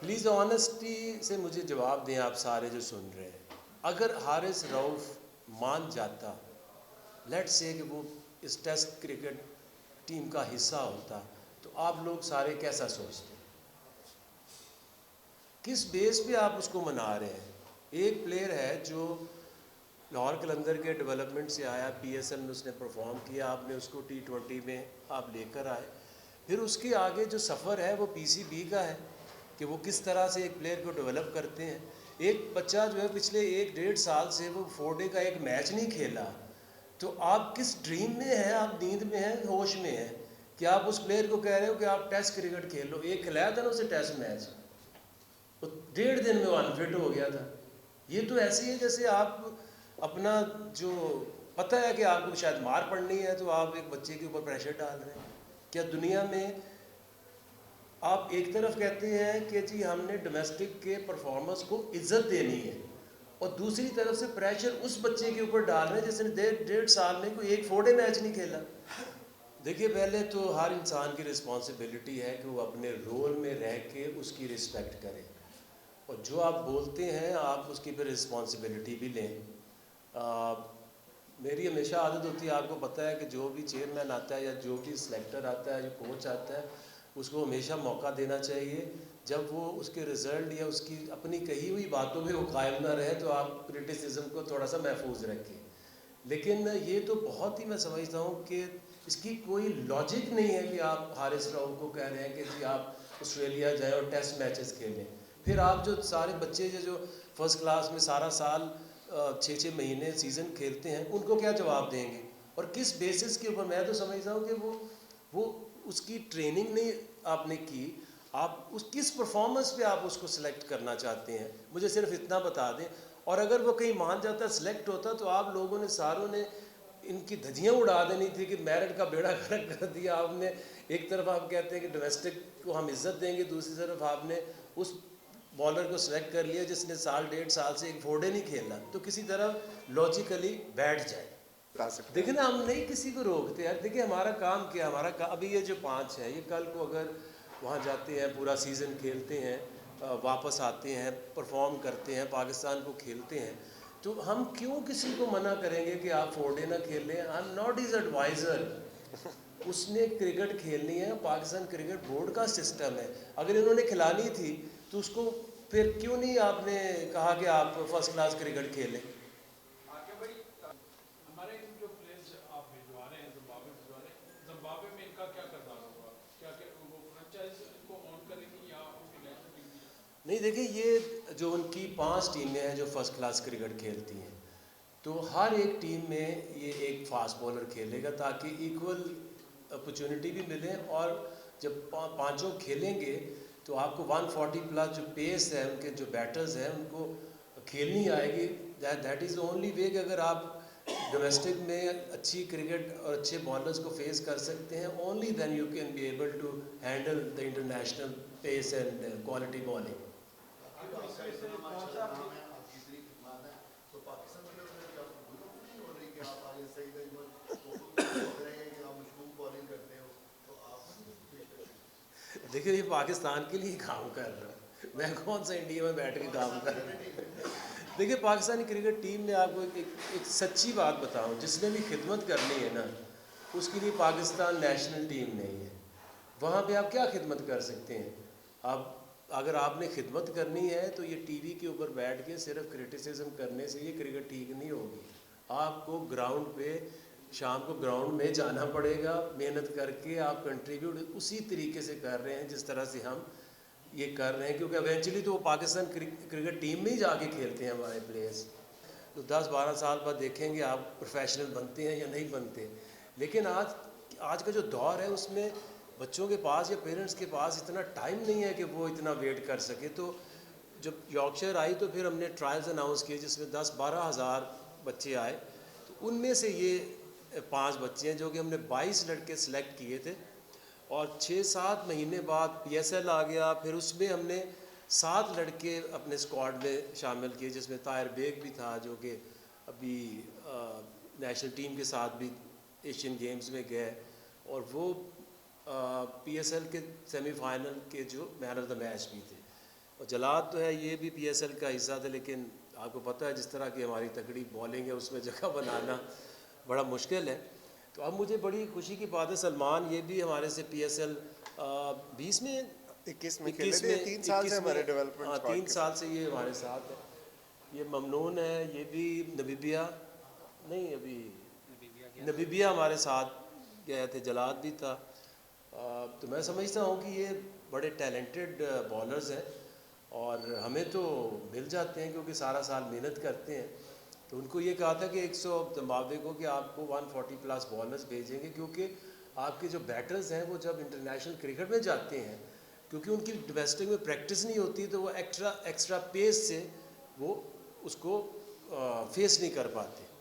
Please honesty سے مجھے جواب دیں آپ سارے جو سن رہے ہیں. اگر حارث رؤف مان جاتا لیٹ سے کہ وہ اس ٹیسٹ کرکٹ ٹیم کا حصہ ہوتا تو آپ لوگ سارے کیسا سوچتے؟ کس بیس پہ آپ اس کو منا رہے ہیں؟ ایک پلیئر ہے جو لاہور قلندر کے ڈیولپمنٹ سے آیا, پی ایس ایل میں اس نے پرفارم کیا, آپ نے اس کو T20 میں آپ لے کر آئے. پھر اس کے آگے جو سفر ہے وہ پی سی بی کا ہے کہ وہ کس طرح سے ایک پلیئر کو ڈیولپ کرتے ہیں. ایک بچہ جو ہے پچھلے 1-1.5 سال سے وہ 4 ڈے کا ایک میچ نہیں کھیلا, تو آپ کس ڈریم میں ہیں؟ آپ نیند میں ہیں, ہوش میں ہیں کہ آپ اس پلیئر کو کہہ رہے ہو کہ آپ ٹیسٹ کرکٹ کھیل لو. ایک کھلایا تھا نا اسے ٹیسٹ میچ, وہ 1.5 دن میں وہ انفٹ ہو گیا تھا. یہ تو ایسے ہی ہے جیسے آپ اپنا جو پتہ ہے کہ آپ کو شاید مار پڑنی ہے تو آپ ایک بچے کے اوپر پریشر ڈال رہے ہیں. کیا دنیا میں آپ ایک طرف کہتے ہیں کہ جی ہم نے ڈومیسٹک کے پرفارمنس کو عزت دینی ہے, اور دوسری طرف سے پریشر اس بچے کے اوپر ڈال رہے ہیں جس نے 1.5 سال میں کوئی ایک 4 ڈے میچ نہیں کھیلا. دیکھیے پہلے تو ہر انسان کی رسپانسبلٹی ہے کہ وہ اپنے رول میں رہ کے اس کی رسپیکٹ کرے, اور جو آپ بولتے ہیں آپ اس کی پھر رسپانسبلٹی بھی لیں. میری ہمیشہ عادت ہوتی ہے, آپ کو پتہ ہے کہ جو بھی چیئرمین آتا ہے یا جو بھی سلیکٹر آتا ہے, جو کوچ آتا ہے, اس کو ہمیشہ موقع دینا چاہیے. جب وہ اس کے رزلٹ یا اس کی اپنی کہی ہوئی باتوں پہ وہ قائم نہ رہے تو آپ کرٹیسزم کو تھوڑا سا محفوظ رکھیں. لیکن یہ تو بہت ہی میں سمجھتا ہوں کہ اس کی کوئی لاجک نہیں ہے کہ آپ حارث رؤف کو کہہ رہے ہیں کہ جی آپ آسٹریلیا جائیں اور ٹیسٹ میچز کھیلیں. پھر آپ جو سارے بچے جو فرسٹ کلاس میں سارا سال 6-6 مہینے سیزن کھیلتے ہیں ان کو کیا جواب دیں گے, اور کس بیسس کے اوپر؟ میں تو سمجھتا ہوں کہ وہ اس کی ٹریننگ نہیں آپ نے کی, آپ اس کس پرفارمنس پہ آپ اس کو سلیکٹ کرنا چاہتے ہیں, مجھے صرف اتنا بتا دیں. اور اگر وہ کہیں مان جاتا سلیکٹ ہوتا تو آپ لوگوں نے ساروں نے ان کی دھجیاں اڑا دینی تھی کہ میرٹ کا بیڑا گرک کر دیا آپ نے. ایک طرف آپ کہتے ہیں کہ ڈومیسٹک کو ہم عزت دیں گے, دوسری طرف آپ نے اس بالر کو سلیکٹ کر لیا جس نے 1.5 سال سے ایک 4 ڈے نہیں کھیلا. تو کسی طرح لاجیکلی بیٹھ جائے. دیکھیں نا ہم نہیں کسی کو روکتے یار. دیکھیں ہمارا کام کیا, ابھی یہ جو 5 ہے یہ کل کو اگر وہاں جاتے ہیں پورا سیزن کھیلتے ہیں, واپس آتے ہیں, پرفارم کرتے ہیں, پاکستان کو کھیلتے ہیں, تو ہم کیوں کسی کو منع کریں گے کہ آپ 4 ڈے نہ کھیل لیں؟ I am not his advisor. اس نے کرکٹ کھیلنی ہے, پاکستان کرکٹ بورڈ کا سسٹم ہے. اگر انہوں نے کھلانی تھی تو اس کو پھر کیوں نہیں آپ نے کہا کہ آپ فرسٹ کلاس کرکٹ کھیلیں؟ ہمارے جو پلیئرز آپ بھجوا رہے ہیں زمبابوے میں ان کا کیا کردار ہوگا؟ کیا کہ وہ فرنچائز ان کو آن کریں گی یا ان کی نیشنل ٹیم بھی؟ نہیں دیکھیں, یہ جو ان کی 5 ٹیمیں ہیں جو فرسٹ کلاس کرکٹ کھیلتی ہیں, تو ہر ایک ٹیم میں یہ ایک فاسٹ بالر کھیلے گا تاکہ ایکول اپرچونٹی بھی ملے. اور جب 5 کھیلیں گے تو آپ کو 140+ جو پیس ہے, ان کے جو بیٹرز ہیں ان کو کھیلنی آئے گی. دیٹ از اونلی وے کہ اگر آپ ڈومیسٹک میں اچھی کرکٹ اور اچھے بالرز کو فیس کر سکتے ہیں, only then you can be able to handle the international pace and quality bowling. آپ کو اس میں سے کون سا دیکھیں یہ پاکستان کے لیے کام کر رہا ہے, میں کون سا انڈیا میں بیٹھ کے کام کر رہا ہوں. دیکھیں پاکستانی کرکٹ ٹیم میں آپ کو ایک سچی بات بتاؤں, جس نے بھی خدمت کرنی ہے نا اس کے لیے پاکستان نیشنل ٹیم نہیں ہے. وہاں پہ آپ کیا خدمت کر سکتے ہیں؟ اگر آپ نے خدمت کرنی ہے تو یہ ٹی وی کے اوپر بیٹھ کے صرف کرٹیسزم کرنے سے یہ کرکٹ ٹھیک نہیں ہوگی. آپ کو گراؤنڈ پہ شام کو گراؤنڈ میں جانا پڑے گا, محنت کر کے آپ کنٹریبیوٹ اسی طریقے سے کر رہے ہیں جس طرح سے ہم یہ کر رہے ہیں, کیونکہ ایونچولی تو وہ پاکستان کرکٹ ٹیم میں ہی جا کے کھیلتے ہیں ہمارے پلیئرس. تو 10-12 سال بعد دیکھیں گے آپ پروفیشنل بنتے ہیں یا نہیں بنتے. لیکن آج کا جو دور ہے اس میں بچوں کے پاس یا پیرنٹس کے پاس اتنا ٹائم نہیں ہے کہ وہ اتنا ویٹ کر سکے. تو جب یارکشائر آئی تو پھر ہم نے ٹرائلز اناؤنس کیے جس میں 10-12 ہزار بچے آئے, تو ان میں سے یہ 5 بچے ہیں جو کہ ہم نے 22 لڑکے سلیکٹ کیے تھے. اور 6-7 مہینے بعد پی ایس ایل آ گیا, پھر اس میں ہم نے 7 لڑکے اپنے اسکواڈ میں شامل کیے جس میں طاہر بیگ بھی تھا جو کہ ابھی نیشنل ٹیم کے ساتھ بھی ایشین گیمز میں گئے, اور وہ پی ایس ایل کے سیمی فائنل کے جو مین آف دا میچ بھی تھے. اور جلاد تو ہے یہ بھی پی ایس ایل کا حصہ تھا، لیکن آپ کو پتہ ہے جس طرح کی ہماری تکڑی بالنگ ہے اس میں جگہ بنانا بڑا مشکل ہے. تو اب مجھے بڑی خوشی کی بات ہے سلمان یہ بھی ہمارے سے پی ایس ایل 20 میں 21 میں کھیلے تھے. 3 سال سے ہمارے ڈیولپمنٹ اسکواڈ 3 سال سے یہ ہمارے ساتھ ہے. یہ ممنون ہے، یہ بھی نبیبیا نہیں ابھی نبیبیا ہمارے ساتھ گئے تھے، جلاد بھی تھا. تو میں سمجھتا ہوں کہ یہ بڑے ٹیلنٹڈ بالرز ہیں اور ہمیں تو مل جاتے ہیں کیونکہ سارا سال محنت کرتے ہیں. تو ان کو یہ کہا تھا کہ 100 زمبابوے کو کہ آپ کو 140 پلس بالرز بھیجیں گے، کیونکہ آپ کے جو بیٹرز ہیں وہ جب انٹرنیشنل کرکٹ میں جاتے ہیں کیونکہ ان کی ڈومیسٹک میں پریکٹس نہیں ہوتی تو وہ ایکسٹرا پیس سے وہ اس کو فیس نہیں کر پاتے.